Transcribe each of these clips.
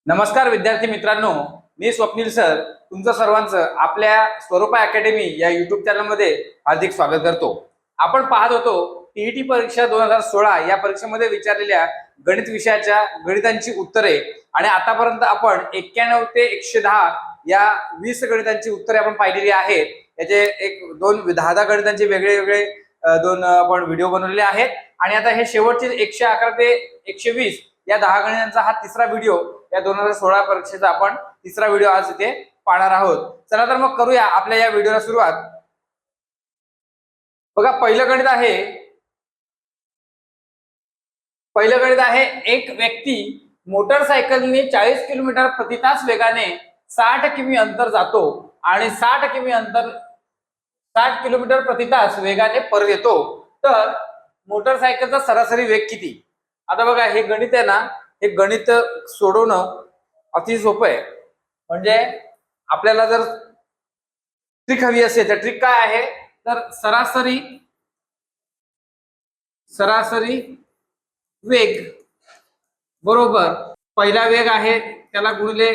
नमस्कार विद्यार्थी मित्रांनो, मी स्वप्नील सर तुमचं सर्वांचं आपल्या स्वरूपा अकॅडमी या युट्यूब चॅनलमध्ये हार्दिक स्वागत करतो। आपण पाहत होतो टीईटी परीक्षा 2016 या परीक्षेमध्ये विचारलेल्या गणित विषयाच्या गणितांची उत्तरे आणि आतापर्यंत आपण 91 ते 110 या 20 गणितांची उत्तरे आपण पाहिलेली आहेत। याचे एक दोन 10 गणितांचे वेगळे वेगळे दोन आपण व्हिडिओ बनवलेले आहेत आणि आता हे शेवटचे 111 ते 120 या 10 गणितांचा हा तिसरा व्हिडिओ या 2016 परीक्षेचा आपण तिसरा व्हिडिओ आज इथे पाहणार आहोत। चला तर मग करूया आपल्या या व्हिडिओला सुरुवात। बघा पहिलं गणित आहे एक व्यक्ती मोटरसायकलने 40 किलोमीटर प्रति तास वेगाने 60 किमी अंतर जातो आणि 60 किलोमीटर प्रति तास वेगाने परत येतो, तर मोटरसायकलचा सरासरी वेग किती? आता बघा हे गणित आहे ना, हे गणित सोडवणं अति सोपं आहे। म्हणजे आपल्याला जर ट्रिक हवी असेल तर ट्रिक काय आहे, तर सरासरी वेग बरोबर पहिला वेग आहे त्याला गुणिले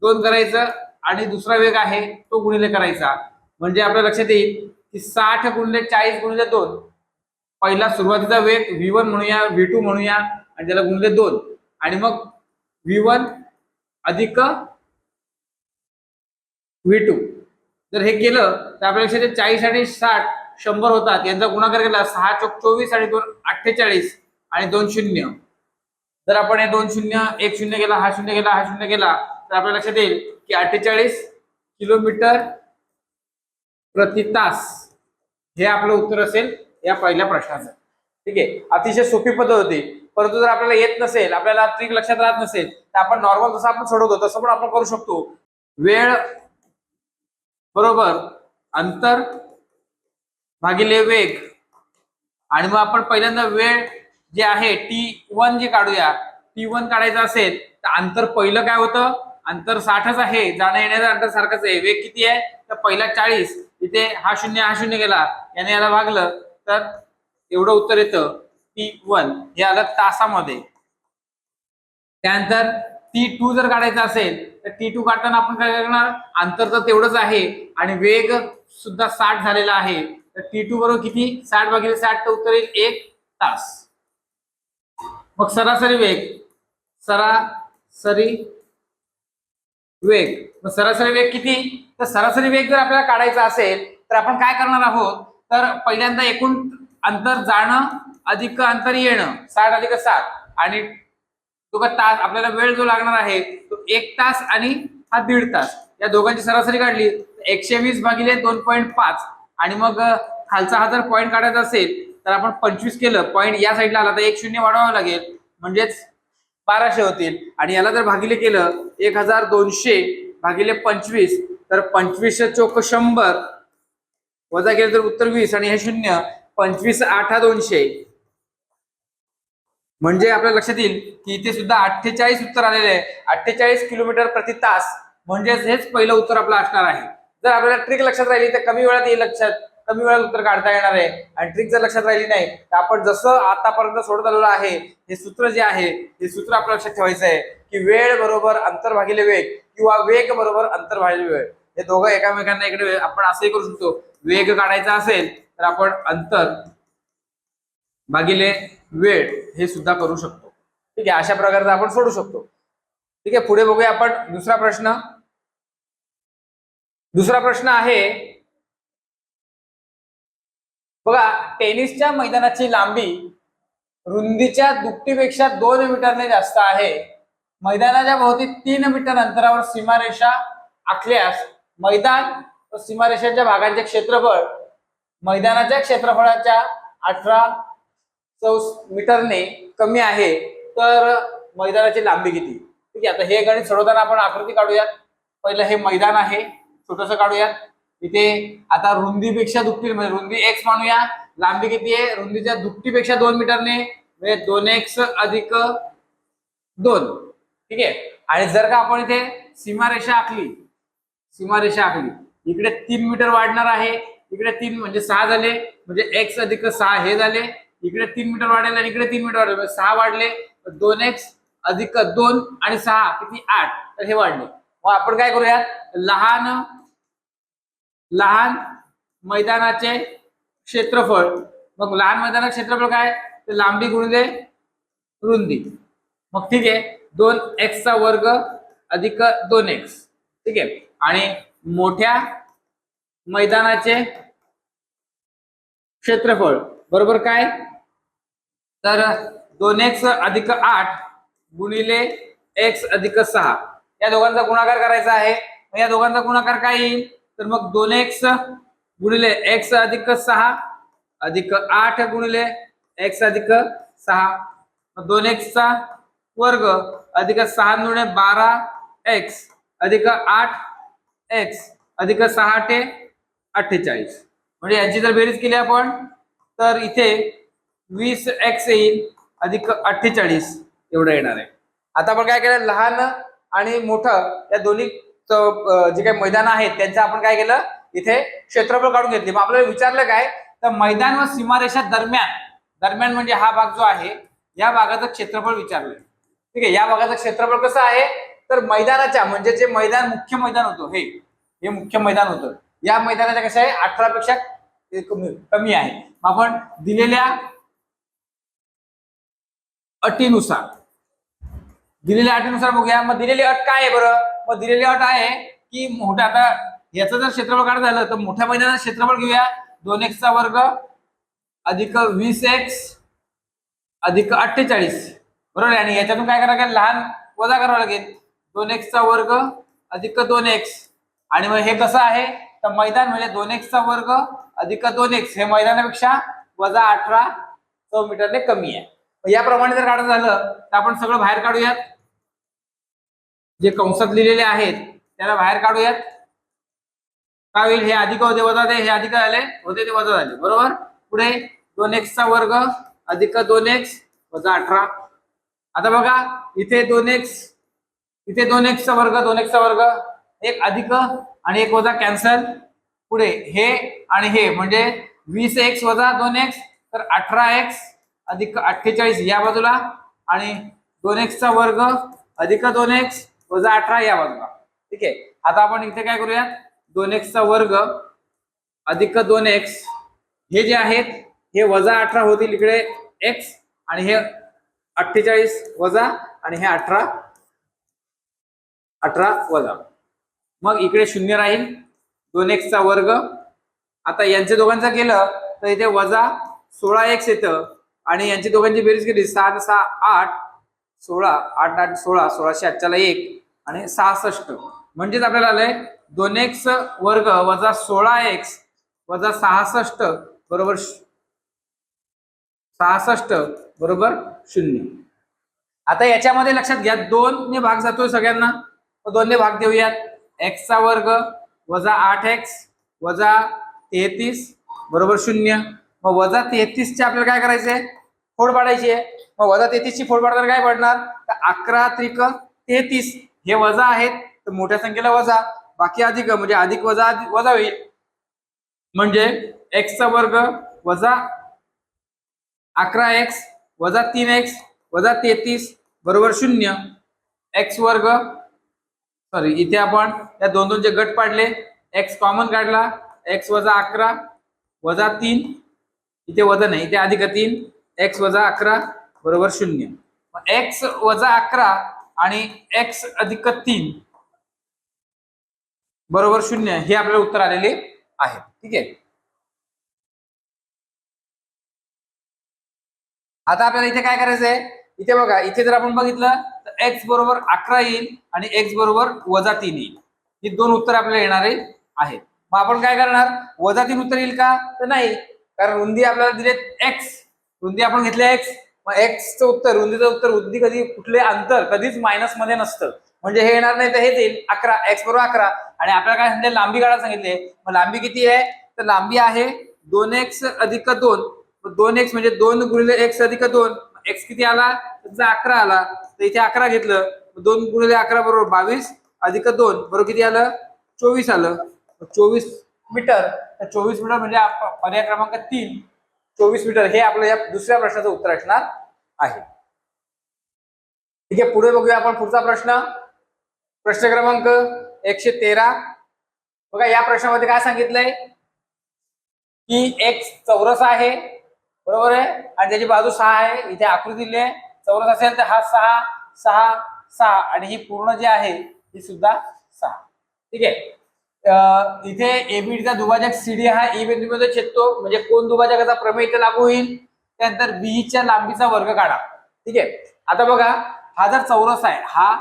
2 करायचं आणि दुसरा वेग आहे तो गुणिले करायचा। म्हणजे आपल्या लक्षात येईल की 60 गुणिले 40 गुणिले 2, पहिला सुरुवातीचा वेग v1 म्हणूया, v2 म्हणूया आणि त्याला गुणिले 2 आणि मग v1 अधिक v2 जर हे केलं तर आपल्या लक्षात येईल 40 आणि 60 100 होतात, यांचा गुणाकार केला 6 चोक 24 आणि 2 48 आणि 2 शून्य। जर आपण हे 2 शून्य 1 शून्य गेला, हा शून्य गेला, हा शून्य गेला, तर आपल्या लक्षात येईल की 48 किलोमीटर प्रति तास हे आपलं उत्तर असेल या पहिल्या प्रश्नाचं। ठीक आहे, अतिशय सोपी पद्धत होती। परंतु जर आपल्याला येत नसेल, आपल्याला ट्रिक लक्षात राहत नसेल, तर आपण नॉर्मल जसं आपण सोडवतो तसं पण आपण करू शकतो। वेळ बरोबर अंतर भागिले वेग आणि मग आपण पहिल्यांदा वेळ जे आहे t1 जे काढूया, t1 काढायचं असेल तर अंतर पहिलं काय होतं, अंतर 60च आहे, जाण्या येण्याचं अंतर सारखंच आहे। वेग किती आहे तर पहिला 40, इथे हा शून्य गेला, याने याला भागलं तर एवढं उत्तर येतं t1, हे आलं तासामध्ये। त्यानंतर t2 जर काढायचं असेल तर t2 काढताना आपण काय करणार, अंतर तर तेवढंच आहे आणि वेग सुद्धा 60 झालेला आहे, तर t2 बरोबर किती 60 भागिले 60 तर उत्तर येईल 1 तास। मग सरासरी वेग किती, तर सरासरी वेग जर आपल्याला काढायचा असेल तर आपण काय करणार आहोत, तर पहिल्यांदा एकूण अंतर जाणं अधिक अंतर येणं 60 अधिक 60 आणि तो का तास, आपल्याला वेळ जो लागणार आहे तो 1 तास आणि हा 1.5 तास, या दोघांची सरासरी काढली 120 भागिले 2.5 आणि मग खालचा हा जर पॉईंट काढायचा असेल तर आपण 25 केलं, पॉईंट या साईडला आला तर 1 शून्य वाढवावं लागेल, म्हणजेच 1200 होतील आणि याला जर भागिले केलं 1200 भागिले 25 तर 25 चोक 100 वजा केलं तर उत्तर 20 आणि हे शून्य 25 8 200, म्हणजे आपल्या लक्षात येईल की इथे सुद्धा 48 उत्तर आलेले आहे। 48 किलोमीटर प्रति तास म्हणजेच हेच पहिलं उत्तर आपलं असणार आहे। जर आपल्याला ट्रिक लक्षात राहिली तर कमी वेळात येईल, कमी वेळात उत्तर काढता येणार आहे आणि ट्रिक जर लक्षात राहिली नाही तर आपण जसं आतापर्यंत सोडत आलेलं आहे हे सूत्र जे आहे हे सूत्र आपल्या लक्षात ठेवायचं आहे की वेळ बरोबर अंतर भागिले वेग किंवा वेग बरोबर अंतर भागिले वेळ, हे दोघं एकामेकांना इकडे आपण असंही करू शकतो। वेग काढायचा असेल तर आपण अंतर भागिले वेळ हे सुद्धा करू शकतो। ठीक आहे, अशा प्रकारचा आपण सोडू शकतो। ठीक आहे, पुढे बघूया आपण दुसरा प्रश्न आहे बघा, टेनिसच्या मैदानाची लांबी रुंदीच्या दुपटीपेक्षा 2 मीटरने जास्त आहे। मैदानाच्या भोवती 3 मीटर अंतरावर सीमारेषा आखल्यास मैदान व सीमारेषाच्या भागांचे क्षेत्रफळ मैदानाच्या क्षेत्रफळाच्या 18 मीटरने कमी आहे, तर मैदानाची लांबी किती? ठीक आहे, आता हे गणित सोडवताना आपण आकृती काढूयात। पहिलं हे मैदान आहे, छोटंसं काढूयात। इथे आता रुंदीपेक्षा दुपटी म्हणजे रुंदी x मानूया, लांबी किती आहे, रुंदीच्या दुपटीपेक्षा 2 मीटरने म्हणजे 2x अधिक 2। ठीक आहे, आणि जर का आपण इथे सीमारेषा आखली, इकडे 3 मीटर वाढणार आहे, इकडे 3 म्हणजे 6 झाले, म्हणजे x अधिक 6 हे झाले, इकडे 3 मीटर वाढेल आणि इकडे 3 मीटर वाढेल, 6 वाढले, 2x अधिक 2 आणि 6 किती 8, तर हे वाढले. मग आपण काय करूयात, लहान लहान मैदानाचे क्षेत्रफळ. मग लहान मैदानाचे क्षेत्रफळ काय, तर लांबी गुणिले रुंदी. मग ठीक आहे, 2x चा वर्ग अधिक 2x. ठीक आहे, आणि मोठ्या मैदानाचे क्षेत्रफळ बरोबर काय, तर 2x अधिक 8 गुणिले x अधिक 6, या दोघांचा गुणाकार करायचा आहे. या दोघांचा गुणाकार काय येईल, तर मग 2x गुणिले x अधिक 6 अधिक 8 गुणिले x अधिक 6. 2x चा वर्ग अधिक 6 गुणिले 12x अधिक 8x अधिक 6 ते 48. म्हणजे यांची जर बेरीज केली आपण तर इथे 20x येईल अधिक 48 एवढं येणार आहे. आता आपण काय केलं, लहान आणि मोठं या दोन्ही जे काही मैदान आहेत त्यांचं आपण काय केलं, इथे क्षेत्रफळ काढून घेतले. मग आपल्याला विचारलं काय, तर मैदान व सीमारेषा दरम्यान म्हणजे हा भाग जो आहे या भागाचं क्षेत्रफळ विचारलंय. ठीक आहे, या भागाचं क्षेत्रफळ कसं आहे, तर मैदानाच्या म्हणजे जे मैदान मुख्य मैदान होतं हे मुख्य मैदान होतं, या मैदानाच्या कसं आहे 18 पेक्षा कमी आहे. आपण दिलेल्या अटीनुसार बघूया. मग दिलेली अट काय आहे बरं, मग दिलेली अट आहे की मोठ्या, आता याचं जर क्षेत्रफळ काढायचं झालं तर मोठ्या मैदानाचं क्षेत्रफळ घेऊया, 2x चा वर्ग अधिक 20x अधिक 48 बरोबर आहे. आणि याच्यातून काय करावं लागेल, लहान वजा करावं लागेल, 2x चा वर्ग अधिक 2x. आणि मग हे कसं आहे, तर मैदान म्हणजे 2x चा वर्ग अधिक 2x हे मैदानापेक्षा वजा 18 मीटरने कमी आहे. याप्रमाणे जर काढायचं झालं तर आपण सगळं बाहेर काढूयात, जे कंसात लिहिलेले आहेत त्याला बाहेर काढूयात. काय होईल, हे अधिक होते वजा दे, हे अधिक झाले होते ते वजा झाले बरोबर. पुढे 2x चा वर्ग अधिक 2x वजा 18. आता बघा इथे 2x चा वर्ग एक अधिक आणि एक वजा कॅन्सल. पुढे हे आणि हे म्हणजे 20x वजा 2x तर 18x अधिक 48 या बाजूला, आणि 2x चा वर्ग अधिक 2x वजा 18 या बाजूला. ठीक आहे, आता आपण इथे काय करूया, 2x चा वर्ग अधिक 2x हे जे आहेत हे वजा 18 होतील इकडे x, आणि हे 48 वजा आणि हे 18 वजा. मग इकडे 0 राहील, 2x चा वर्ग. आता यांचे दोघांचं केलं तर इथे वजा 16x येतं, आणि यांची दोघांची बेरीज केली 6 6 8 16 8 8 16 16 1 आणि 66. म्हणजेच आपल्याला आलंय 2x वर्ग वजा 16x वजा 66 बरोबर 0. आता याच्यामध्ये लक्षात घ्या 2 ने भाग जातोय सगळ्यांना, 2 ने भाग देऊयात. x चा वर्ग वजा 8x वजा 33 बरोबर 0. मग वजा 33 चे आपल्याला काय करायचंय, फोड पाडायची आहे. मग वजा 33 ची फोड पाडताना काय पडणार, तर 11 त्रिक 33 हे वजा आहेत तर मोठ्या संख्येला वजा, बाकी अधिक म्हणजे अधिक वजा वजा होईल. म्हणजे x चा वर्ग वजा 11x वजा 3x वजा 33 बरोबर 0. x वर्ग सॉरी इथे आपण या दोन दोनचे गट पाडले, x कॉमन काढला, x वजा 11 वजा 3 इथे वजा नाही इथे अधिक 3 x वजा 11 बरोबर 0. x वजा 11 आणि x अधिक 3 बरोबर 0 हे आपल्याला उत्तर आलेले आहे. ठीक आहे, आता आपल्याला इथे काय करायचंय, इथे बघा इथे जर आपण बघितलं तर x बरोबर 11 येईल आणि x बरोबर वजा 3 येईल. ही दोन उत्तर आपल्याला येणारे आहेत. मग आपण काय करणार, वजा 3 उत्तर येईल का, तर नाही, कारण रुंदी आपल्याला दिलेत x, रुंदी आपण घेतले x. मग x चं उत्तर, रुंदीचं उत्तर, रुंदी कधी कुठले अंतर कधीच मायनस मध्ये नसतं, म्हणजे हे येणार नाही तर हे येईल 11, x बरोबर 11. आणि आपल्याला काय सांगितले, लांबी काढायला सांगितले. मग लांबी किती आहे, तर लांबी आहे 2x अधिक 2. 2x म्हणजे 2 गुणिले x अधिक 2, x किती आला, 11 आला, तर इथे 11 घेतलं, 2 गुणिले 11 बरोबर 22 अधिक 2 बरोबर किती आलं, 24 आलं. 24 मीटर, तर 24 मीटर म्हणजे पर्याय क्रमांक 3 24 मीटर हे आपलं या दुसऱ्या प्रश्नाचं उत्तर असणार आहे. ठीक आहे, पुढे बघूया आपण पुढचा प्रश्न. प्रश्न क्रमांक 113. बघा या प्रश्नामध्ये काय सांगितलंय की एक चौरस आहे, बरोबर आहे, आणि त्याची बाजू 6 आहे. इथे आकृती दिली आहे. चौरस असेल तर हा 6 6 6 आणि ही पूर्ण जी आहे ही सुद्धा 6. ठीक आहे. इथे एबीडीचा दुभाजक सीडी हा ई बिंदूमध्ये छेदतो, म्हणजे कोन दुभाजकाचा प्रमेय इथे लागू होईल. त्यानंतर बीच्या लांबीचा वर्ग काढा. ठीक आहे. आता बघा हा जर चौरस आहे, हा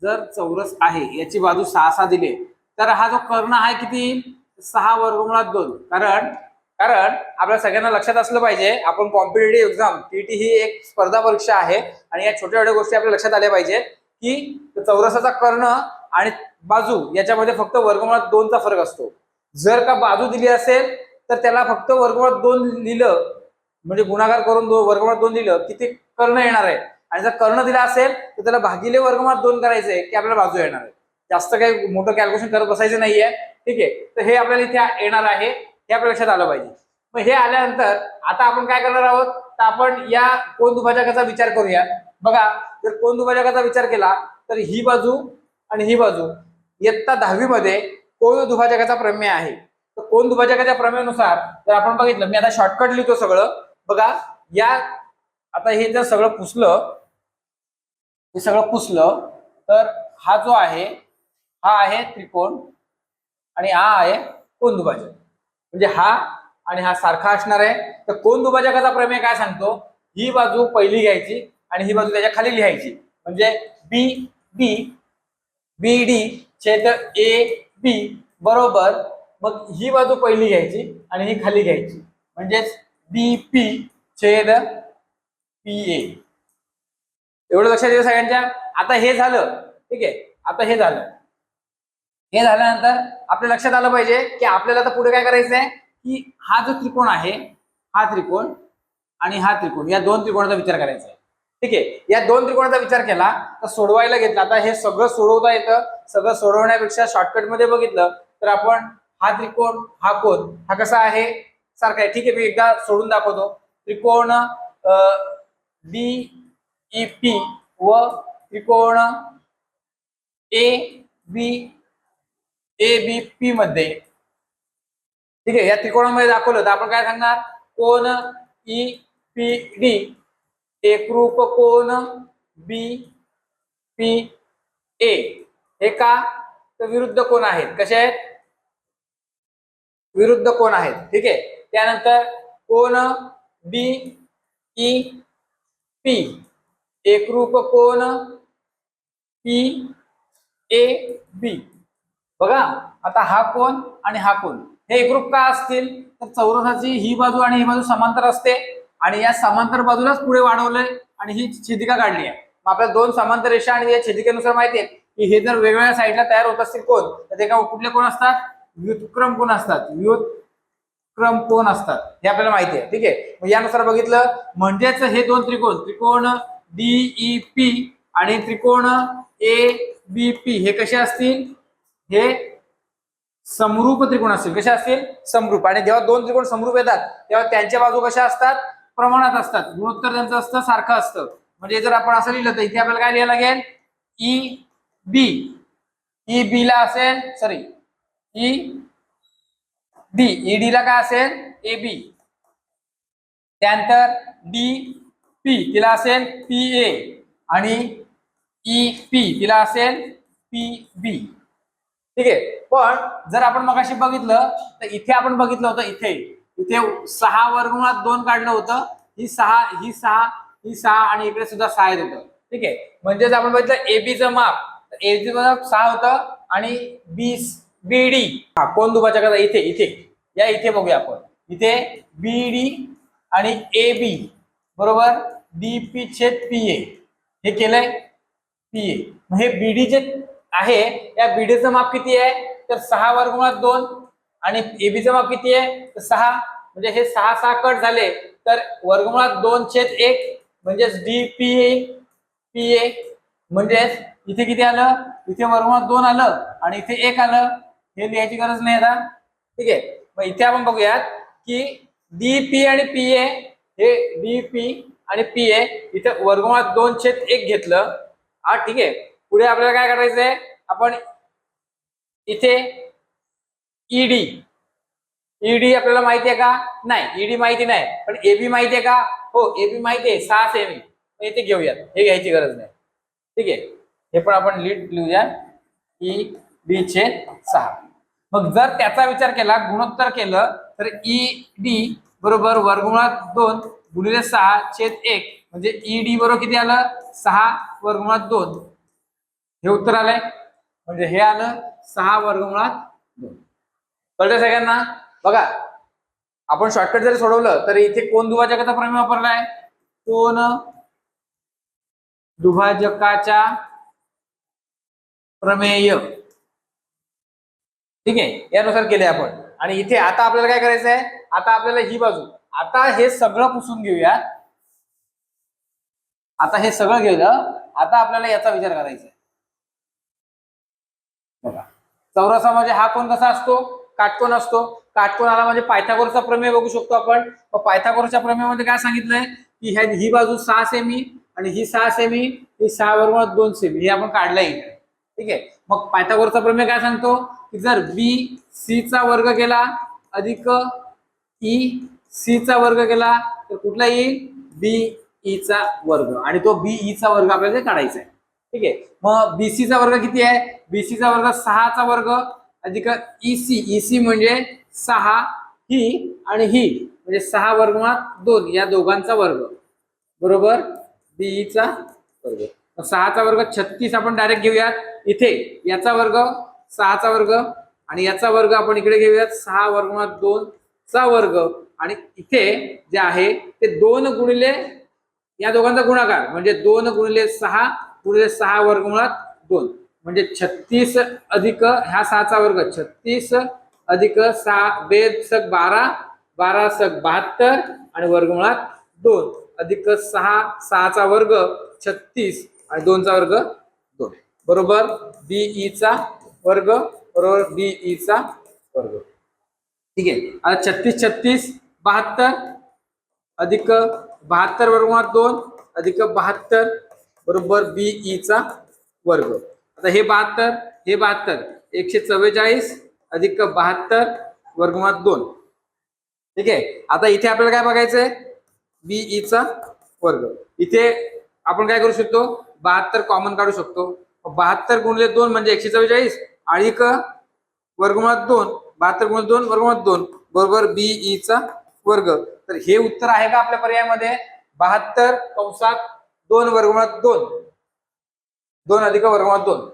जर चौरस आहे, याची बाजू 6 6 दिली, तर हा जो कर्ण आहे किती 6 वर्गमुळात 2. कारण कारण आपल्या सगळ्यांना लक्षात असलं पाहिजे, आपण कॉम्पिटेटिव्ह एक्झाम टीटी ही एक स्पर्धा परीक्षा आहे आणि या छोट्या छोट्या गोष्टी आपल्या लक्षात आल्या पाहिजे की चौरसाचा कर्ण आणि बाजू याच्यामध्ये फक्त वर्गमुळात 2चा फरक असतो. जर का बाजू दिली असेल तर त्याला फक्त वर्गमुळात 2 लिहिलं, म्हणजे गुणाकार करून वर्गमुळात 2 लिहिलं की ते कर्ण येणार आहे. आणि जर कर्ण दिला असेल तर त्याला भागिले वर्गमुळात 2 करायचंय की आपल्याला बाजू येणार आहे. जास्त काही मोठं कॅल्क्युलेशन करत बसायचं नाहीये. ठीक आहे. तर हे आपल्याला इथे येणार आहे, हे आपल्या लक्षात आलं पाहिजे. मग हे आल्यानंतर आता आपण काय करणार आहोत, तर आपण या कोन दुभाजकाचा विचार करूया. बघा जर कोन दुभाजकाचा विचार केला तर ही बाजू आणि ही बाजू इयत्ता 10वी मध्ये कोन दुभाजकाचा प्रमेय आहे. तर कोन दुभाजकाच्या प्रमेयानुसार जर आपण बघितलं, मी आता शॉर्टकट लिहितो सगळं. बघा या आता हे जर सगळं पुसलं, हे सगळं पुसलं तर हा जो आहे हा आहे त्रिकोण आणि हा आहे कोन दुभाजक. म्हणजे हा आणि हा सारखा असणार आहे. तर कोन दुभाजकाचा प्रमेय काय सांगतो, ही बाजू पहिली घ्यायची आणि ही बाजू त्याच्या खाली लिहायची. म्हणजे बी बी बी डी छेद ए बी बरोबर, मग ही बाजू पहिली घ्यायची आणि ही खाली घ्यायची, म्हणजेच बी पी छेद पी ए. एवढं लक्षात येतं सगळ्यांच्या. आता हे झालं. ठीक आहे. आता हे झालं. हे झाल्यानंतर आपल्या लक्षात आलं पाहिजे की आपल्याला आता पुढे काय करायचं आहे की हा जो त्रिकोण आहे, हा त्रिकोण आणि हा त्रिकोण, या दोन त्रिकोणाचा विचार करायचा आहे. ठीक आहे. या दोन त्रिकोणाचा विचार केला तर सोडवायला घेतला. आता हे सगळं सोडवता येतं. सगळं सोडवण्यापेक्षा शॉर्टकट मध्ये बघितलं तर आपण हा त्रिकोण हा कोन हा कसा आहे, सारखा आहे. ठीक आहे. मी एकदा सोडून दाखवतो. त्रिकोण डी ई पी व त्रिकोण ए बी पी मध्ये. ठीक आहे. या त्रिकोणामध्ये दाखवलं तर आपण काय सांगणार, कोन ई पी डी एकरूप कोन बी पी ए. हे का, तर विरुद्ध कोन आहेत. कसे आहेत, विरुद्ध कोन आहेत. ठीक आहे. त्यानंतर कोन बी ई पी एकरूप कोन पी ए बी. बघा आता हा कोन आणि हा कोन हे एकरूप का असतील, तर चौरसाची ही बाजू आणि ही बाजू समांतर असते आणि या समांतर बाजूलाच पुढे वाढवलंय आणि ही छेदिका काढली आहे. मग आपल्याला दोन समांतर रेषा आणि या छेदिकेनुसार माहिती आहे की हे जर वेगवेगळ्या साईडला तयार होत असतील कोन, तर ते का कुठले कोन असतात, व्युत्क्रम कोन असतात. व्युत्क्रम कोन असतात हे आपल्याला माहिती आहे. ठीक आहे. मग यानुसार बघितलं म्हणजेच हे दोन त्रिकोण, त्रिकोण डीई पी आणि त्रिकोण ए बी पी हे कसे असतील, हे समरूप त्रिकोण असतील. कशा असतील, समरूप. आणि जेव्हा दोन त्रिकोण समरूप येतात तेव्हा त्यांच्या बाजू कशा असतात, प्रमाणात असतात. गुणोत्तर त्यांचं असतं सारखं असतं. म्हणजे जर आपण असं लिहिलं तर इथे आपल्याला काय लिहायला लागेल, ई बी ला असेल, सॉरी ई डी ला काय असेल, ए बी. त्यानंतर डी पी तिला असेल पी ए आणि ई पी तिला असेल पी बी. ठीक आहे. पण जर आपण मगाशी बघितलं तर इथे आपण बघितलं होतं, इथे 6 वर्गमुळात 2 काढलं होतं. ही 6 ही 6 ही 6 आणि इकडे सुद्धा 6 येत होतं. ठीक आहे. म्हणजेच आपण बघितलं एबीचं माप, एबीचं माप 6 होतं आणि बीडी हा कोन दुभाजकाचा इथे बघूया आपण. इथे बीडी आणि ए बी बरोबर डीपी छेद पी ए हे केलंय पी ए. हे बीडी जे आहे या बीडीचं माप किती आहे, तर 6 वर्गमुळात 2 आणि एबीचं माप किती आहे, तर 6. म्हणजे हे 6 6 कट झाले तर वर्गमुळात 2 छेद 1 म्हणजेच डी पी ए. म्हणजेच इथे किती आलं, इथे वर्गमुळात 2 आलं आणि इथे 1 आलं. हे लिहायची गरज नाही आता. ठीक आहे. मग इथे आपण बघूयात की डी पी आणि पी ए, हे डी पी आणि पी ए इथे वर्गमुळात 2 छेद 1 घेतलं हा ठीक आहे. पुढे आपल्याला काय करायचंय, आपण इथे ईडी, ईडी आपल्याला माहिती आहे का? नाही, ईडी माहिती नाही, पण एबी माहिती आहे का? हो, एबी माहिती आहे, 6 सेमी. इथे घेऊयात, हे घ्यायची गरज नाही. ठीक आहे, हे पण आपण लीड लिहूया, ई डी चे 6. मग जर त्याचा विचार केला, गुणोत्तर केलं, तर ई डी बरोबर वर्गमुळात 2 गुणिले 6/1, म्हणजे ई डी बरोबर किती आलं? 6 वर्गमुळात 2. हे उत्तर आलंय, म्हणजे हे आलं 6 वर्गमुळात 2. कळलं सगळ्यांना? बघा, आपण शॉर्टकट जरी सोडवलं तरी इथे कोण दुभाजकाचा प्रमेय वापरलाय? कोण दुभाजकाच्या प्रमेय. ठीक आहे, यानुसार केले आपण. आणि इथे आता आपल्याला काय करायचं आहे? आता आपल्याला ही बाजू, आता हे सगळं पुसून घेऊया. आता हे सगळं गेलं, आता आपल्याला याचा विचार करायचा आहे. बघा, चौरसा म्हणजे हा कोण कसा असतो? काटकोन असतो. काटकोन आला म्हणजे पायथागोरसचा प्रमेय बघू शकतो आपण. पायथागोरसच्या प्रमेयामध्ये काय सांगितलंय की ही बाजू 6 सेमी आणि ही 6 सेमी, ही 6 वर्गमुळात 2 सेमी, हे आपण काढलंय. ठीक आहे, मग पायथागोरसचा प्रमेय काय सांगतो की जर बी सी चा वर्ग केला अधिक ई सी चा वर्ग केला तर कुठला येईल? बी ई चा वर्ग. आणि तो बी ई चा वर्ग आपल्याला काढायचा आहे. ठीक आहे, मग बीसी चा वर्ग किती आहे? बीसी चा वर्ग 6 चा वर्ग अधिक ईसी, ईसी म्हणजे 6 ही आणि ही, म्हणजे 6 वर्गमुळात 2 या दोघांचा वर्ग बरोबर बीई चा वर्ग. 6 चा वर्ग 36 आपण डायरेक्ट घेऊयात. इथे याचा वर्ग 6 चा वर्ग आणि याचा वर्ग आपण इकडे घेऊयात 6 वर्गमुळात 2 चा वर्ग. आणि इथे जे आहे ते 2 गुणिले या दोघांचा गुणाकार, म्हणजे 2 गुणिले 6 गुणिले 6 वर्गमुळात 2, म्हणजे 36 अधिक ह्या 6 चा वर्ग, 36 अधिक 6 बेद सक 12, 12 सक 72 आणि वर्गमुळात 2 अधिक 6, 6 चा वर्ग 36 आणि 2 चा वर्ग 2 बरोबर बीई चा वर्ग बरोबर बीई चा वर्ग. ठीक आहे, आता 36 36 72 अधिक 72 वर्गमुळात 2 अधिक 72 बरोबर बीई चा वर्ग. आता हे 72 हे 72 144 अधिक 72 वर्गमुळात 2. ठीक आहे, आता इथे आपल्याला काय बघायचंय? बीई चा वर्ग. इथे आपण काय करू शकतो? 72 कॉमन काढू शकतो. 72 गुणिले 2 म्हणजे 144 अधिक वर्गमुळात 2, 72 गुणिले 2 वर्गमुळात 2 बरोबर बीई चा वर्ग. तर हे उत्तर आहे का आपल्या पर्यायामध्ये? 72 कंसात 2 वर्गमुळात 2, 2 अधिक वर्गमुळात 2,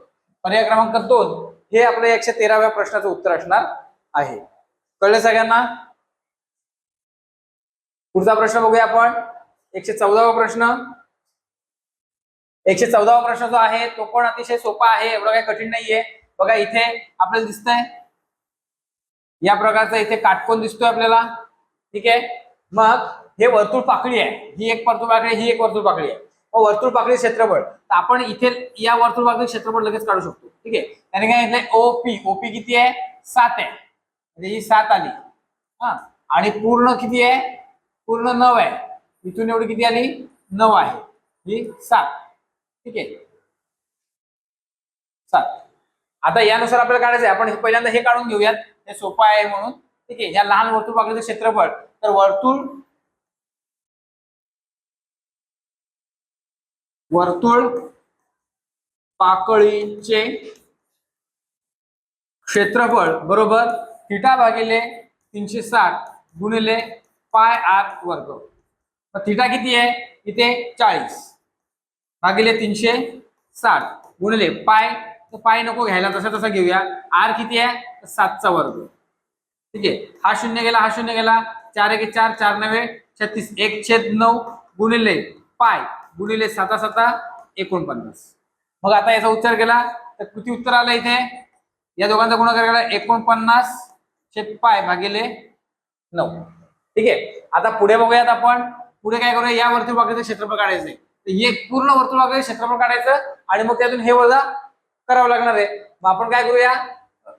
पर्याय क्रमांक 2 हे आपल्या 113व्या प्रश्नाचं उत्तर असणार आहे. कळलं सगळ्यांना? पुढचा प्रश्न बघूया आपण. 114वा प्रश्न. 114वा प्रश्न जो आहे तो पण अतिशय सोपा आहे, एवढं काही कठीण नाहीये. बघा, इथे आपल्याला दिसतंय या प्रकारचा इथे काटकोन दिसतोय आपल्याला. ठीक आहे, मग हे वर्तुळ पाकळी आहे, ही एक वर्तुळ पाकळी, ही एक वर्तुळ पाकळी आहे. मग वर्तुळ पाकळी क्षेत्रफळ, तर आपण इथे या वर्तुळ पाकळी क्षेत्रफळ लगेच काढू शकतो. ठीक आहे, त्याने काय घेतलंय? ओपी. ओपी किती आहे? 7 आहे, म्हणजे ही 7 आली. हा, आणि पूर्ण किती आहे? पूर्ण 9 आहे. इथून एवढी किती आली? 9 आहे, ही 7. ठीक आहे, 7. आता यानुसार आपल्याला काढायचं आहे. आपण पहिल्यांदा हे काढून घेऊयात, हे सोपं आहे म्हणून. ठीक आहे, या लहान वर्तुळ पाकळीचं क्षेत्रफळ, तर वर्तुळ पाकळीचे क्षेत्रफळ बरोबर थिटा भागिले 360 गुणिले पाय आर वर्ग. थिटा किती आहे? इथे 40 भागिले 360 गुणिले पाय, तर पाय नको घ्यायला, तसा तसा घेऊया. आर किती आहे? 7 चा वर्ग. ठीक आहे, हा शून्य गेला, हा शून्य गेला, 4 1 4, 4 9 36, 1/9 गुणिले पाय गुणिले 7 7 49. मग आता याचा उत्तर केला तर किती उत्तर आलं? इथे या दोघांचा गुणाकार केला 49/पाय भागिले 9. ठीक आहे, आता पुढे बघूयात आपण. पुढे काय करूया? या वर्तुळ पाकळीचं क्षेत्रफळ काढायचंय. तर हे पूर्ण वर्तुळ पाकळीचं क्षेत्रफळ काढायचं आणि मग त्यातून हे वजा करावं लागणार आहे. मग आपण काय करूया?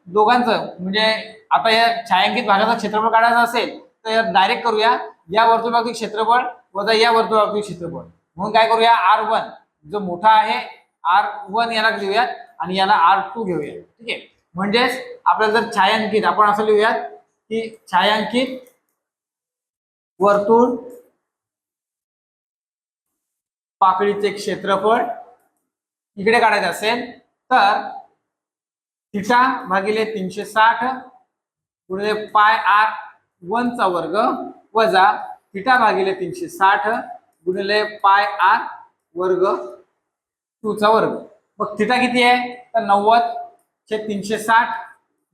दोघांचं, म्हणजे आता या छायांकित भागाचं क्षेत्रफळ काढायचं असेल तर डायरेक्ट करूया. या वर्तुळातील क्षेत्रफळ वजा या वर्तुळातील क्षेत्रफळ, म्हणून काय करूया? R1 जो मोठा आहे R1 याला लिहूयात आणि याला R2 घेऊयात. ठीक आहे, म्हणजेच आपल्याला जर छायांकित आपण असं लिहूयात की छायांकित वर्तुळ पाकळीचे क्षेत्रफळ इकडे काढायचं असेल तर थिटा भागिले 360 गुणिले पाय R1 चा वर्ग वजा थिटा भागिले 360 गुणिले पाय R वर्ग 2 चा वर्ग. मग थिटा किती आहे तर 90/360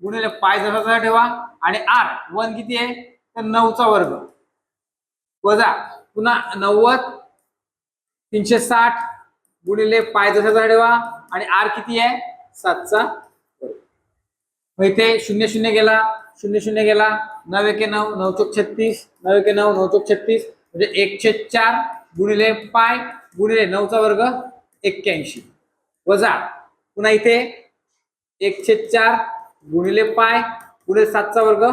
गुणिले पाय जसा ठेवा आणि R1 किती आहे तर 9 चा वर्ग वजा पुन्हा 90/360 गुणिले पाय जसा ठेवा आणि R किती आहे 7 चा वर्ग. मग इथे 0 0 गेला 0 0 गेला 9 1 9 9 चौक 36 9 1 9 9 चौक 36 म्हणजे 1/4 गुणिले पाय गुणिले 9 चा वर्ग 81 वजा पुन्हा इथे 1/4 गुणिले पाय गुणिले 7 चा वर्ग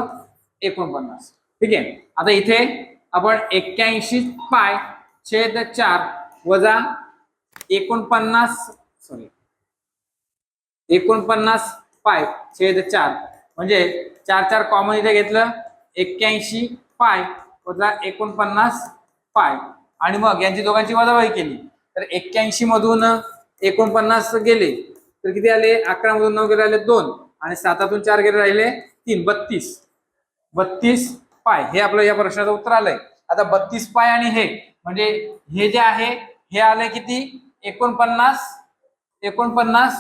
49. ठीक आहे, आता इथे आपण 81 पाय छेद 4 वजा 49 पाय छेद 4 म्हणजे 4 4 कॉमन इथे घेतलं 81 पाय वजा 49 पाय आणि मग यांची दोघांची वजाबाकी केली तर 81 मधून 49 गेले तर किती आले 11 मधून 9 गेले राहिले 2 आणि 7 4 गेले राहिले 3 32 पाय. हे आपलं या प्रश्नाचं उत्तर आलंय. आता 32 पाय आणि हे म्हणजे हे जे आहे हे आलंय किती 49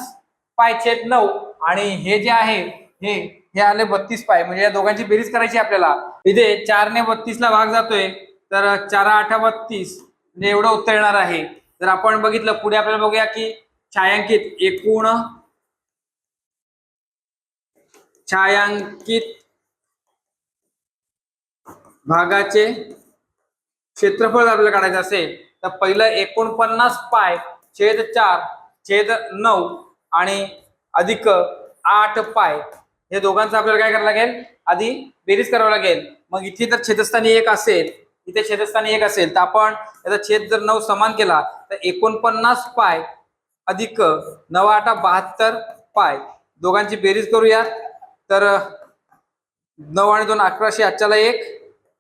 पाय छेद 9 आणि हे जे आहे हे आले 32 पाय म्हणजे या दोघांची बेरीज करायची आपल्याला. इथे 4 ने 32 ला भाग जातोय तर 4 8 32 म्हणजे एवढं उत्तर येणार आहे. जर आपण बघितलं पुढे आपल्याला बघूया की छायांकित भागाचे क्षेत्रफळ आपल्याला काढायचं असेल तर पहिलं 49 पाय छेद 4 छेद 9 आणि अधिक 8 पाय हे दोघांचं आपल्याला काय करावं लागेल आधी बेरीज करावं लागेल. मग इथे जर छेदस्थानी 1 असेल इथे छेदस्थानी 1 असेल तर आपण याचा छेद जर 9 समान केला तर 49 पाय अधिक 9 8 72 पाय दोघांची बेरीज करूया तर 9 आणि 2 11 आजच्याला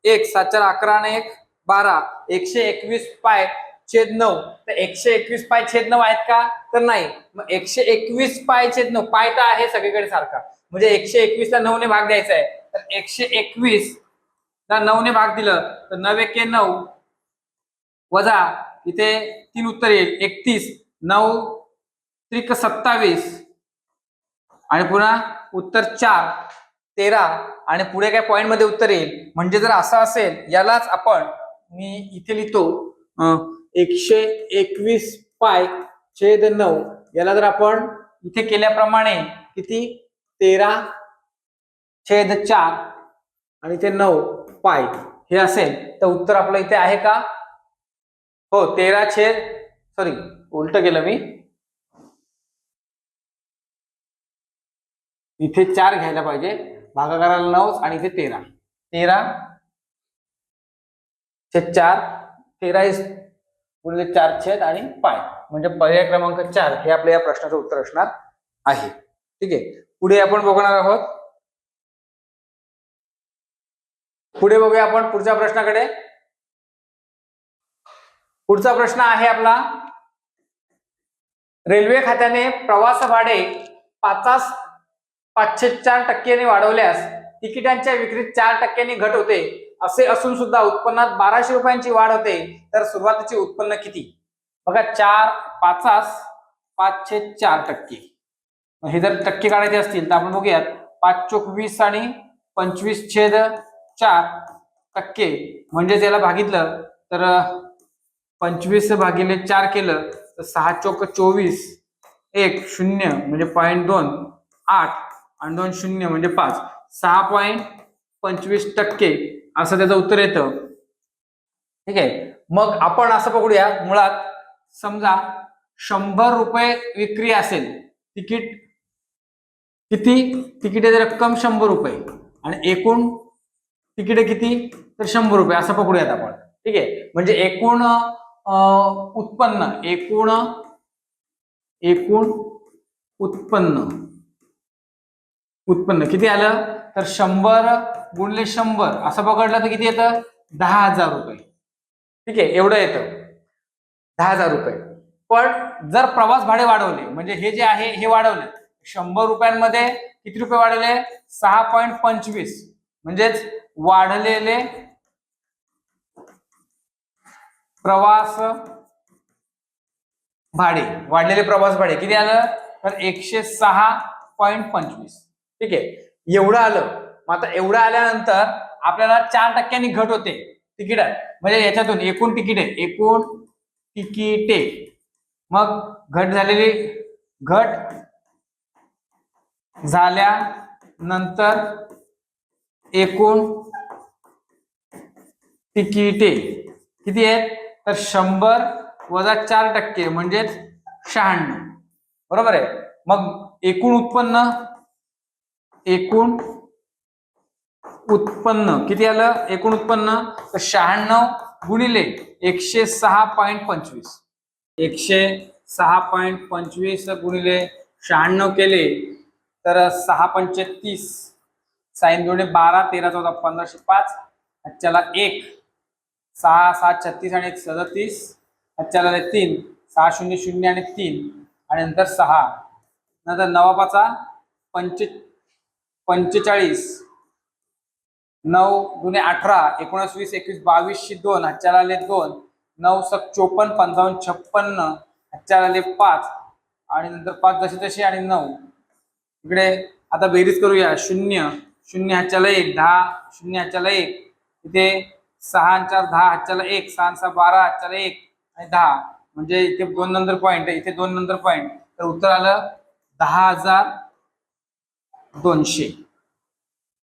1 7 4 11 आणि 1 12 121 पाय छेद 9 तर 121 पाय छेद 9 आहेत का तर नाही. मग 121 पाय छेद 9 पाय तर आहे सगळीकडे सारखा म्हणजे 121 ला 9 ने भाग द्यायचा आहे तर 121 ला 9 ने भाग दिलं तर 9 1 9 वजा इथे 3 उत्तर येईल 31 9 त्रिक 27 आणि पुन्हा उत्तर 4 13 आणि पुढे काय पॉइंट मध्ये उत्तर येईल. म्हणजे जर असं असेल यालाच आपण मी इथे लिहितो 121 पाय छेद 9 याला जर आपण इथे केल्याप्रमाणे किती 13/4 आणि इथे 9 पाय हे असेल तर उत्तर आपलं इथे आहे का हो 13 उलट केलं मी इथे 4 घ्यायला पाहिजे भागाकाराला 9 आणि इथे 13/4 13 गुणिले 4 छेद आणि पाय म्हणजे पर्याय क्रमांक 4 हे आपल्या या प्रश्नाचं उत्तर असणार आहे. ठीक आहे, पुढे आपण बघणार आहोत. पुढे बघूया आपण पुढच्या प्रश्नाकडे. पुढचा प्रश्न आहे आपला रेल्वे खात्याने प्रवास भाडे 504% वाढवल्यास तिकिटांच्या विक्रीत 4% घट होते असे असून सुद्धा उत्पन्नात 1200 रुपयांची वाढ होते तर सुरुवातीचे उत्पन्न किती. बघा 5/4 हे जर टक्के काढायचे असतील तर आपण बघूयात 5 चोक 20 आणि 25/4 म्हणजे त्याला भागितलं तर 25/4 केलं तर 6 चोक 24 1 0 म्हणजे 0.2 8 आणि 2 0 म्हणजे 5 6.25% असं त्याचं उत्तर येतं. ठीक आहे, मग आपण असं पकडूया मुळात समजा 100 रुपये विक्री असेल तिकीट किती तिकिटाची रक्कम 100 रुपये आणि एकूण तिकीट किती तर 100 रुपये असं पकडूयात आपण. ठीक आहे, म्हणजे एकूण उत्पन्न एकूण उत्पन्न उत्पन्न किती आलं तर 100 गुणिले 100 असं पकडलं तर किती येतं 10,000 रुपये. ठीक आहे, एवढं येतं 10,000 रुपये. पण जर प्रवास भाडे वाढवले म्हणजे हे जे आहे हे वाढवले 100 रुपयांमध्ये किती रुपये वाढले 6.25 म्हणजेच वाढलेले प्रवास भाडे किती आलं तर 106.25. ठीक आहे, एवढं आलं. मग आता एवढं आल्यानंतर आपल्याला 4% घट होते तिकिटात. म्हणजे याच्यातून एकूण तिकिटे मग घट झाल्यानंतर एकूण तिकिटे किती आहेत तर 100 वजा 4% म्हणजेच 96. बरोबर आहे. मग एकूण उत्पन्न किती आलं एकूण उत्पन्न तर 96 गुणिले 106.25 गुणिले 96 केले तर 6×5 साइन जोडे 12 13 14 1505 अच्छाला 1 6 7 36 आणि 1 37 अच्छाला 3 6 0 0 आणि 3 आणि नंतर 6 नंतर 9 5 45 9 गुणे 18 19 20 21 22 2 अच्छाला आले 2 9 7 54 55 56 अच्छाला आले 5 आणि नंतर 5 जसे तसे आणि 9 इकडे आता बेरीज करूया 0 0 हाच्याला 1 10 0 हाच्याला 1 इथे 6 आणि 4 10 हाच्याला 1 6 आणि 6 12 हाच्याला 1 आणि 10 म्हणजे इथे 2 नंतर पॉइंट आहे इथे 2 नंतर पॉइंट तर उत्तर आलं 10,200.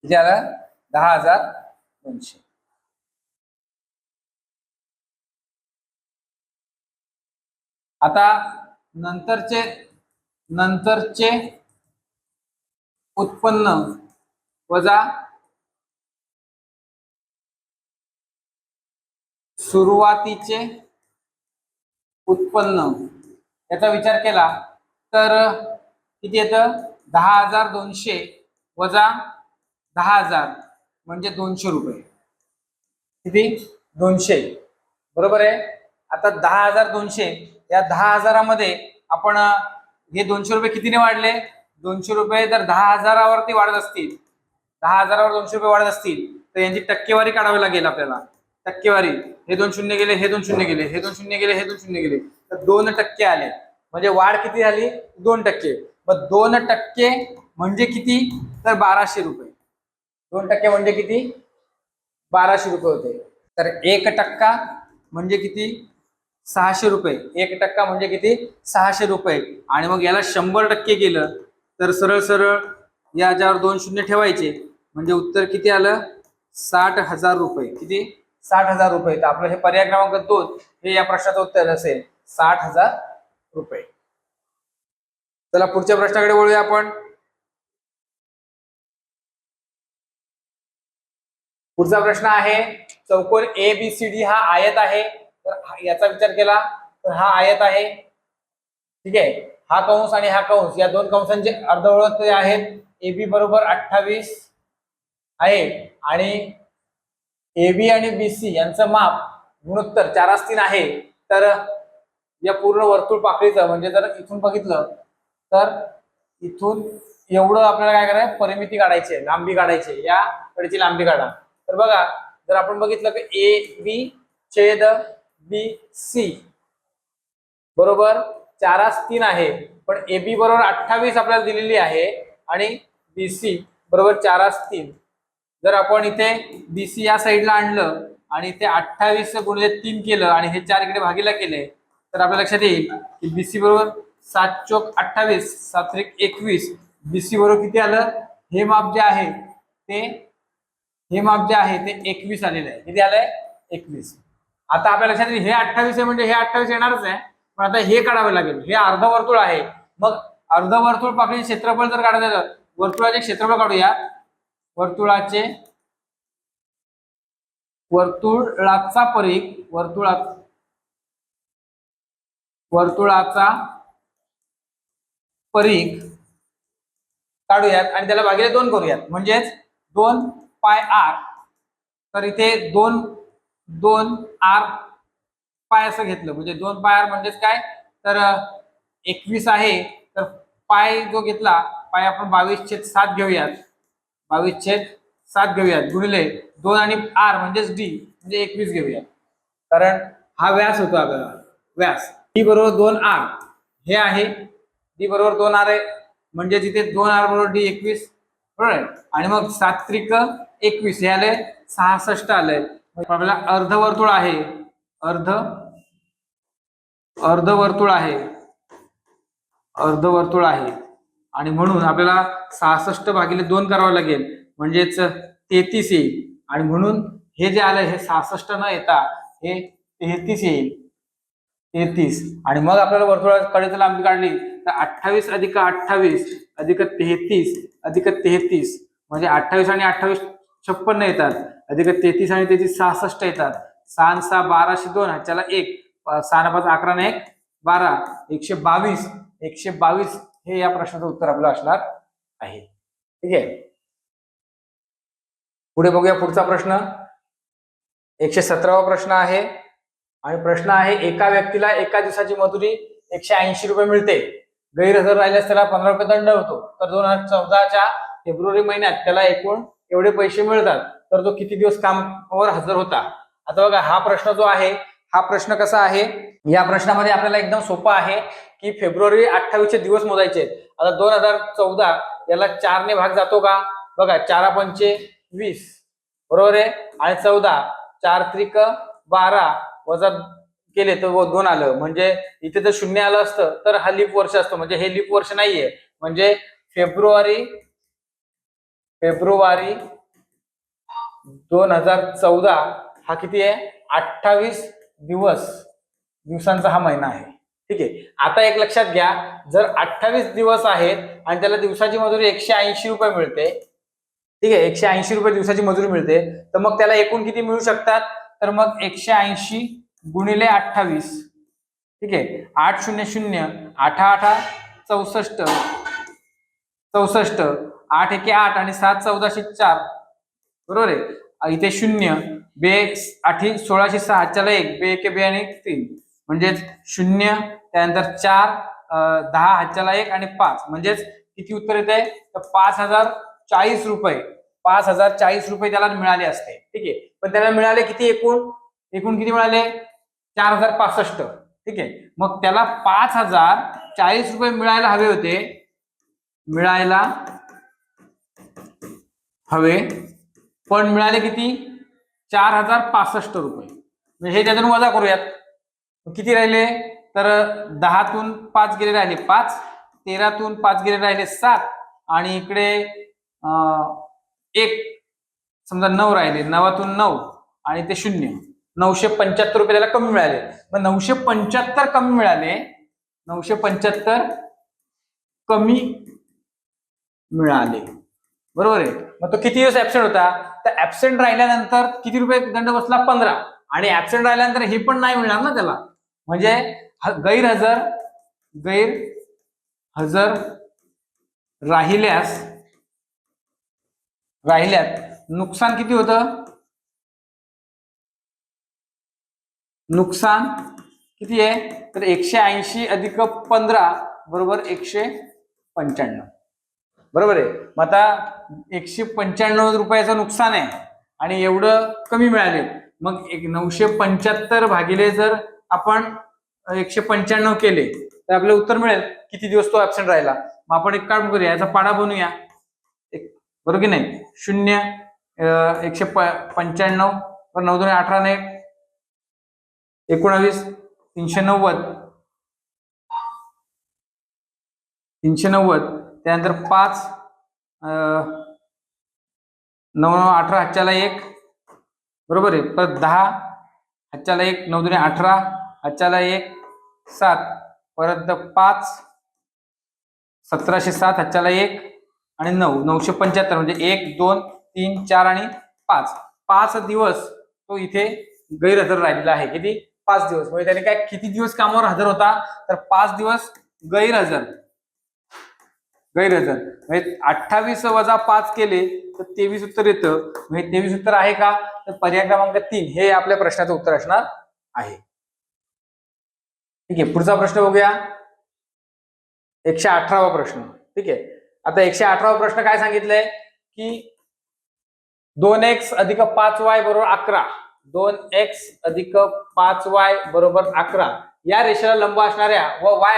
किती आलं 10,200. आता नंतरचे उत्पन्न वजा सुरुवातीचे उत्पन्न याचा विचार केला तर किती येतं 10,200 वजा 10,000 म्हणजे 200 रुपये. किती 200 बरोबर आहे. आता 10,200 या 10,000मध्ये आपण हे 200 रुपये कितीने वाढले 200 रुपये तर 10,000वरती वाढत असतील 10,000वर 200 रुपये वाढत असतील तर यांची टक्केवारी काढावी लागेल आपल्याला. टक्केवारी हे 2 शून्य गेले हे 2 शून्य गेले हे 2 शून्य गेले हे 2 शून्य गेले तर 2% आले म्हणजे वाढ किती झाली 2%. मग 2% म्हणजे किती तर 1,200 रुपये. 2% म्हणजे किती 1,200 रुपये होते. तर 1% म्हणजे किती 600 रुपये. 1% म्हणजे किती 600 रुपये. आणि मग याला 100% केलं तर सरळ सरळ याच्यावर 2 शून्य ठेवायचे म्हणजे उत्तर किती आलं 60,000 रुपये. किती 60,000 रुपये. तर आपलं हे पर्याय क्रमांक 2 हे या प्रश्नाचं उत्तर असेल 60,000 रुपये. चला पुढच्या प्रश्नाकडे वळूया आपण. पुढचा प्रश्न आहे चौकोन ABCD हा आयत आहे तर याचा विचार केला तर हा आयत आहे. ठीक आहे, हा कंस आणि हा कंस या दोन कंसांचे अर्धवर्तुळ आहेत. AB बरोबर 28 आहे आणि AB आणि BC यांचं माप गुणोत्तर 4:3 आहे. तर या पूर्ण वर्तुळ पाकळीचं म्हणजे जर इथून बघितलं तर इथून एवढं आपल्याला काय करायचं परिमिती काढायची आहे लांबी काढायची आहे. या कडेची लांबी काढा. तर बघा जर आपण बघितलं की AB छेद BC बरोबर 4:3 आहे पण AB बरोबर 28 आपल्याला दिलेली आहे आणि BC बरोबर 4:3. जर आपण इथे BC या साईडला आणलं आणि इथे 28 गुणिले 3 केलं आणि हे 4 इकडे भागीला केले तर आपल्या लक्षात येईल की BC बरोबर 7 चोक 28 7 त्रिक 21. BC बरोबर किती आलं हे माप जे आहे ते 21 आलेलं आहे. किती आलंय 21. आता आपल्या लक्षात येईल हे 28 आहे म्हणजे हे 28 येणारच आहे पण आता हे काढावे लागेल. हे अर्धवर्तुळ आहे मग अर्धवर्तुळ पाकळीचे क्षेत्रफळ जर काढायचं झालं वर्तुळाचे क्षेत्रफळ काढूया. वर्तुळाचा परिघ वर्तुळाचा परीघ काढूयात आणि त्याला भागिले 2 करूयात, म्हणजेच 2 पाय आर. तर इथे 2 आर पाय असं घेतलं, म्हणजे 2 पाय आर म्हणजेच काय, तर 21 आहे. तर पाय जो घेतला, पाय आपण 22/7 घेऊयात, 22/7 घेऊयात, गुणिले 2 आणि आर म्हणजेच डी म्हणजे 21 घेऊयात, कारण हा व्यास होतो आपल्याला. व्यास डी बरोबर 2 आर हे आहे, डी बरोबर 2 आर आहे, म्हणजे तिथे 2 आर बरोबर डी 21 बरोबर आहे. आणि मग 7 त्रिक 21 हे आले 66 आलंय. आपल्याला अर्धवर्तुळ आहे, अर्धवर्तुळ आहे आणि म्हणून आपल्याला 66 भागिले 2 करावं लागेल, म्हणजेच 33 येईल. आणि म्हणून हे जे आलं हे 66 न येता हे 33 येईल, 33. आणि मग आपल्याला वर्तुळाकडे लांबी काढली तर 28 अधिक 28 अधिक 33 अधिक 33 म्हणजे 28 आणि 28 56 येतात, अधिक 33 आणि 33 66 येतात. 6 6 12 2 ह्याच्याला 1, 6 5 11 1 12 122 हे या प्रश्नाचं उत्तर आपलं असणार आहे. ठीक आहे, पुढे बघूया पुढचा प्रश्न. 117वा प्रश्न आहे आणि प्रश्न आहे, एका व्यक्तीला एका दिवसाची मजुरी 180 रुपये मिळते, गैरहजर राहिल्यास त्याला 15 रुपये दंड होतो. तर 2014च्या फेब्रुवारी महिन्यात त्याला एकूण एवढे पैसे मिळतात, तर तो किती दिवस कामावर हजर होता. आता बघा हा प्रश्न जो आहे, हा प्रश्न कसा आहे, या प्रश्नामध्ये आपल्याला एकदम सोपा आहे की फेब्रुवारी 28 चे दिवस मोजायचे. आता 2014 याला 4 ने भाग जातो का, बघा 4 पंचे 20 बरोबर आहे, आणि 14 4 त्रिक 12 वजा केले तर 2 आलं, म्हणजे इथे जर 0 आलं असतं तर हा लीप वर्ष असतो, म्हणजे हे लीप वर्ष नाहीये. म्हणजे फेब्रुवारी 2014 हा किती आहे, 28 दिवसांचा हा महिना आहे. ठीक आहे, आता एक लक्षात घ्या, जर 28 दिवस आहेत आणि त्याला दिवसाची मजुरी 180 रुपये मिळते, ठीक आहे, 180 रुपये दिवसाची मजुरी मिळते, तर मग त्याला एकूण किती मिळू शकतात, तर मग 180 गुणिले 28, ठीक आहे, 8 0 0 8 8 64 64 8 1 8 आणि 7 14 4 बरोबर आहे. इथे 0 बे 8 16 6 च्याला 1 बे 1 बे आणि 3 म्हणजे 0, त्यानंतर 4 10 हातच्याला 1 आणि 5 म्हणजेच किती उत्तर येते, तर 5040 रुपये 5040 रुपये त्याला मिळाले असते. ठीक आहे, पण त्याला मिळाले किती, एकूण किती मिळाले, 4065. ठीक आहे, मग त्याला 5040 रुपये मिळायला हवे, पण मिळाले किती, 4065 रुपये. म्हणजे हे त्यातून वजा करूयात, किती राहिले, तर 10 तून 5 गेले राहिले 5, 13 तून 5 गेले राहिले 7 आणि इकडे 1 समजा 9 राहिले, 9 तून 9 आणि ते 0, 975 रुपये त्याला कमी मिळाले. मग 975 कमी मिळाले, 975 कमी मिळाले बरोबर आहे. मग तो किती दिवस ऍबसेंट होता, तर ऍबसेंट राहिल्यानंतर किती रुपये दंड बसला, 15. आणि ऍबसेंट राहिल्यानंतर हे पण नाही मिळणार ना त्याला, म्हणजे गैरहजर राहिल्यात नुकसान किती होतं, नुकसान किती आहे, तर 180 अधिक 15 बरोबर 195 बरोबर आहे. मग आता 195 रुपयाचं नुकसान आहे आणि एवढं कमी मिळाले, मग 975 भागिले जर आपण 195 केले तर आपल्याला उत्तर मिळेल किती दिवस तो ऍबसेंट राहिला. मग आपण एक काम करूया, याचा पाडा बनवूया, बरोबर की नाही, 0 195 9 2 18 ने 19 390 त्यानंतर 5 9 9 18 हातच्याला 1 बरोबर आहे, परत 10 हातच्याला 1 9 2 18 हातच्याला 1 7 परत 5 1707 हातच्याला 1 आणि 9 975 म्हणजे 1 2 3 4 आणि 5 दिवस तो इथे गैरहजर राहिलेला आहे. किती, 5 दिवस. म्हणजे त्याने काय किती दिवस कामावर हजर होता, तर 5 दिवस गैरहजर. गैरहजर. म्हणजे 28 वजा 5 केले तर 23 उत्तर येतं. म्हणजे 23 उत्तर आहे का, तर पर्याय क्रमांक 3 हे आपल्या प्रश्नाचं उत्तर असणार आहे. ठीक आहे, पुढचा प्रश्न बघूया. 118वा प्रश्न. ठीक आहे, आता 118वा प्रश्न काय सांगितलंय की 2x अधिक 5y बरोबर 11, 2x अधिक 5y बरोबर 11 या रेषेला लंब असणाऱ्या व y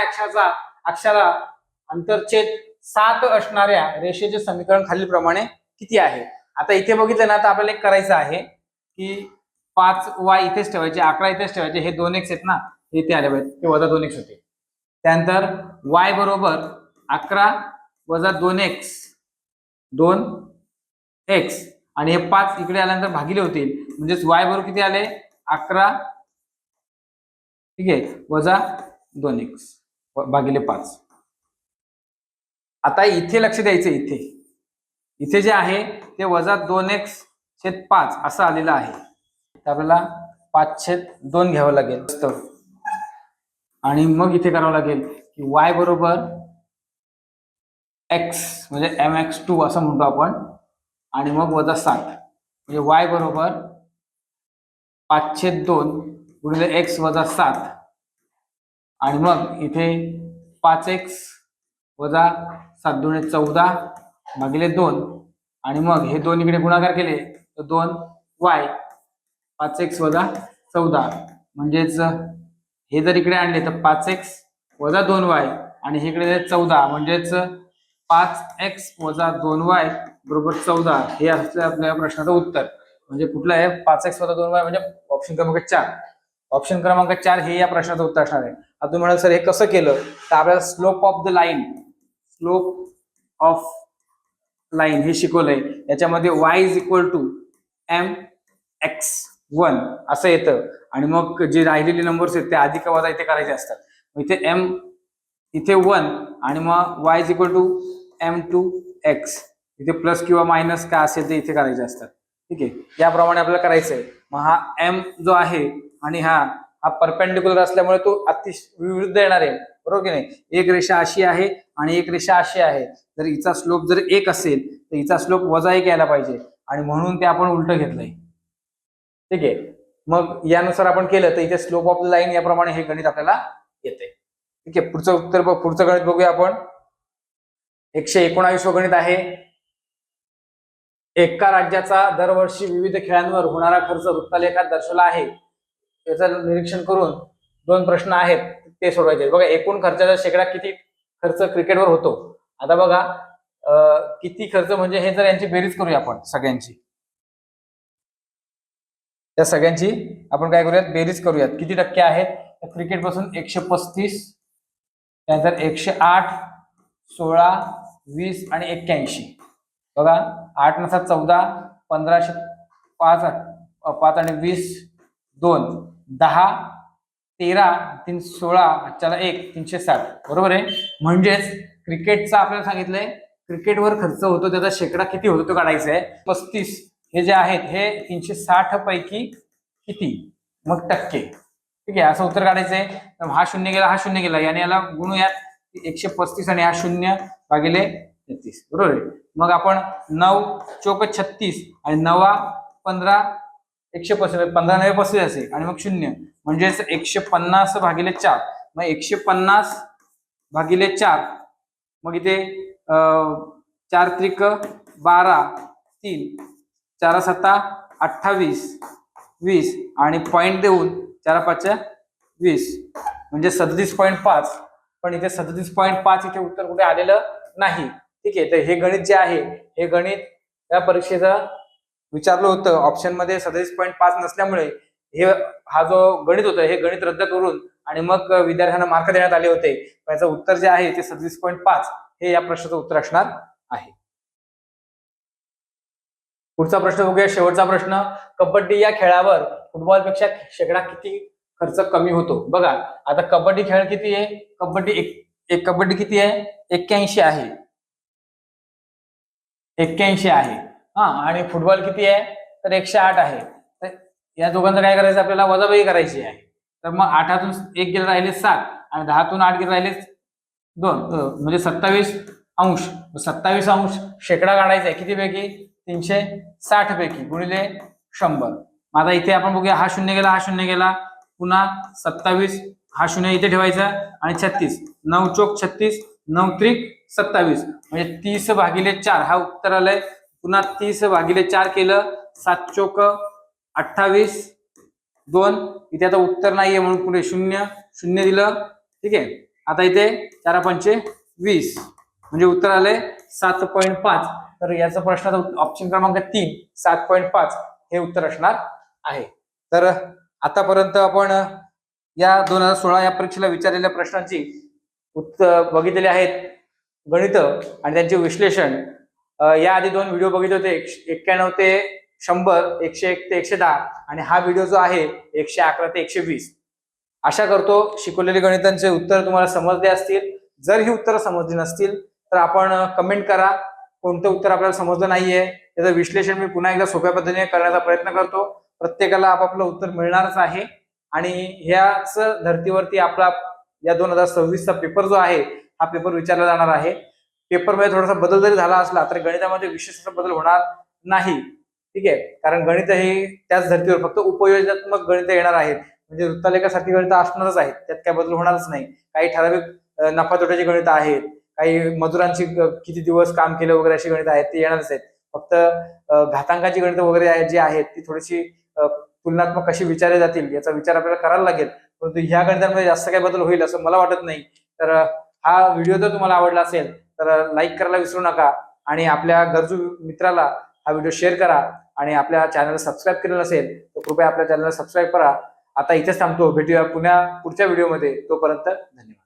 अक्षाला अंतरछेद 7 असणाऱ्या रेषेचे समीकरण खालीलप्रमाणे किती आहे. आता इथे बघितलं ना तर आपल्याला एक करायचं आहे की 5y इथेच ठेवायचे, 11 इथेच ठेवायचे. हे 2x आहेत ना, हे इथे आले पाहिजे, ते वजा 2x होते. त्यानंतर y बरोबर 11 वजा 2x 2x आणि हे 5 इकडे आल्यानंतर भागिले होतील. म्हणजेच y बरोबर किती आले 11, ठीक आहे, वजा 2x भागिले 5. आता इथे लक्ष द्यायचं, इथे जे आहे ते वजा 2x/5 असं आलेलं आहे. तर आपल्याला 5/2 घ्यावं लागेल आणि मग इथे करावं लागेल की y बरोबर x म्हणजे mx2 असं म्हणतो आपण आणि मग वजा 7 म्हणजे y बरोबर 5/2 गुणिले x वजा 7 आणि मग इथे 5x वजा 7 दुणे 14 भागिले 2 आणि मग हे 2 इकडे गुणाकार केले तर 2y 5x वजा 14 म्हणजेच हे जर इकडे आणले तर 5x वजा 2y आणि हे इकडे 14 म्हणजेच 5x वजा 2y बरोबर 14 हे असलं आपल्या प्रश्नाचं उत्तर. म्हणजे कुठलं आहे 5x वजा 2y म्हणजे ऑप्शन क्रमांक 4. ऑप्शन क्रमांक 4 हे या प्रश्नाचं उत्तर असणार आहे. आता तुम्ही म्हणाल सर हे कसं केलं, तर आपल्याला स्लोप ऑफ लाईन हे शिकवलंय. याच्यामध्ये y is equal to mx1 असं येतं आणि मग जे राहिलेले नंबर्स आहेत ते अधिक वजा इथे करायचे असतात. इथे m इथे 1 आणि मग y is equal to m2x इथे प्लस किंवा मायनस काय असेल ते इथे करायचे असतात. ठीक आहे, याप्रमाणे आपल्याला करायचं आहे. मग हा m जो आहे आणि हा परपेंडिक्युलर असल्यामुळे तो विरुद्ध येणार आहे, बरोबर की नाही. एक रेषा अशी आहे आणि एक रेषा अशी आहे. जर हिचा स्लोप जर 1 असेल तर हिचा स्लोप वजा 1 यायला पाहिजे आणि म्हणून ते आपण उलट घेतलंय. ठीक आहे, मग यानुसार आपण केलं तर इथे स्लोप ऑफ द लाईन याप्रमाणे हे गणित आपल्याला येते. ठीक आहे, पुढचं गणित बघूया आपण. 119 गणित आहे. एका राज्याचा दरवर्षी विविध खेळांवर होणारा खर्च वृत्तलेखात दर्शवला आहे. याचं निरीक्षण करून 2 प्रश्न आहेत ते सोडवायचे. बघा, एकूण खर्चाचा शेकडा किती खर्च क्रिकेटवर होतो. आता बघा किती खर्च म्हणजे हे जर यांची बेरीज करूया आपण सगळ्यांची, त्या सगळ्यांची आपण काय करूयात बेरीज करूयात. किती टक्के आहेत क्रिकेट पासून 135, त्यानंतर 108, 16, 20 आणि 81. बघा 8 9 7 14, 15 5 आणि 20 2 10 13 3 16 चला 1 360 बरोबर आहे. म्हणजेच क्रिकेटचा आपल्याला सांगितलंय क्रिकेटवर खर्च होतो त्याचा शेकडा किती होतो तो काढायचा आहे. 35 हे जे आहेत हे 360 पैकी किती मग टक्के. ठीक आहे, असं उत्तर काढायचंय. तर हा 0 गेला, हा 0 गेला, याने याला गुणूयात 135 आणि हा 0 भागिले 33 बरोबर आहे. मग आपण 9 चौक 36 आणि 9 15 135 15 9 35 असेल आणि मग 0 म्हणजेच 150 भागिले 4. मग 150 भागिले 4 मग इथे 4 त्रिक 12 3 4 7 28 20 आणि पॉईंट देऊन 4 5 20 म्हणजे 37.5. पण इथे 37.5 इथे उत्तर कुठे आलेलं नाही. ठीक आहे, तर हे गणित जे आहे हे गणित या परीक्षेचं विचारलं होतं. ऑप्शन मध्ये 37.5 नसल्यामुळे हा जो गणित होतं हे गणित रद्द करून आणि मग विद्यार्थ्यांना मार्क देण्यात आले होते. याचं उत्तर जे आहे ते 37.5 हे या प्रश्नाचं उत्तर असणार आहे. पुढचा प्रश्न बघूया, शेवटचा प्रश्न. कबड्डी या खेळावर फुटबॉलपेक्षा शेकडा किती खर्च कमी होतो. बघा आता कबड्डी खेळ किती आहे, कबड्डी किती आहे 81 आहे, 81 आहे. आणि फुटबॉल किती आहे तर 108 आहे. तर या दोघांचं काय करायचं आपल्याला वजाबाकी करायची आहे. तर मग 8 1 गेले राहिले 7 आणि 10 8 गेले राहिले 2 म्हणजे 27 अंश. 27 अंश शेकडा काढायचा आहे किती पैकी 360 पैकी गुणिले 100. आता इथे आपण बघूया हा शून्य गेला, हा शून्य गेला, पुन्हा 27 हा शून्य इथे ठेवायचा आणि 36 9 चोक 36 9 त्रिक 27 म्हणजे 30/4 हा उत्तर आलंय. पुन्हा 30/4 केलं 7 चोक 28 2 इथे आता उत्तर नाहीये म्हणून पुढे 0 0 दिलं. ठीक आहे. आता इथे 4 पंचे 20 म्हणजे उत्तर आलंय 7.5. तर याचा प्रश्नाचा ऑप्शन क्रमांक 3 7.5 हे उत्तर असणार आहे. तर आतापर्यंत आपण या 2016 या परीक्षेला विचारलेल्या प्रश्नांची उत्तर बघितलेली आहेत, गणित आणि त्यांचे विश्लेषण. याआधी 2 व्हिडिओ बघितले होते, 91 ते 100, 101 ते 110 आणि हा व्हिडिओ जो आहे 111 ते 120. आशा करतो शिकवलेले गणितांचे उत्तर तुम्हाला समजले असतील. जर ही उत्तरं समजली नसतील तर आपण कमेंट करा कोणतं उत्तर आपल्याला समजलं नाहीये. त्याचं विश्लेषण मी पुन्हा एकदा सोप्या पद्धतीने करण्याचा प्रयत्न करतो. प्रत्येकाला आपापलं उत्तर मिळणारच आहे आणि ह्याच धर्तीवरती आपला या 2026चा पेपर जो आहे हा पेपर विचारला जाणार आहे. पेपरमध्ये थोडासा बदल जरी झाला असला तरी गणितामध्ये विशेष असा बदल होणार नाही. ठीक आहे. कारण गणित हे त्याच धर्तीवर फक्त उपयोजनात्मक गणित येणार आहेत, म्हणजे वृत्तालेखासारखी गणित असणारच आहेत, त्यात काय बदल होणारच नाही. काही ठराविक नफा तोट्याची गणित आहेत, काही मजुरांची किती दिवस काम केलं वगैरे अशी गणित आहेत ती येणारच आहेत. फक्त घातांकाची गणित वगैरे जी आहेत ती थोडीशी तुलनात्मक कशी विचारले जातील याचा विचार आपल्याला करायला लागेल. परंतु ह्या गणितांमध्ये जास्त काही बदल होईल असं मला वाटत नाही. तर हा व्हिडिओ जर तुम्हाला आवडला असेल तर लाईक करायला विसरू नका आणि आपल्या गरजू मित्राला हा व्हिडिओ शेअर करा आणि आपल्या चॅनलला सबस्क्राईब केलं नसेल तर कृपया आपल्या चॅनलला सबस्क्राईब करा. आता इथेच थांबतो, भेटूया पुन्हा पुढच्या व्हिडिओमध्ये. तोपर्यंत धन्यवाद.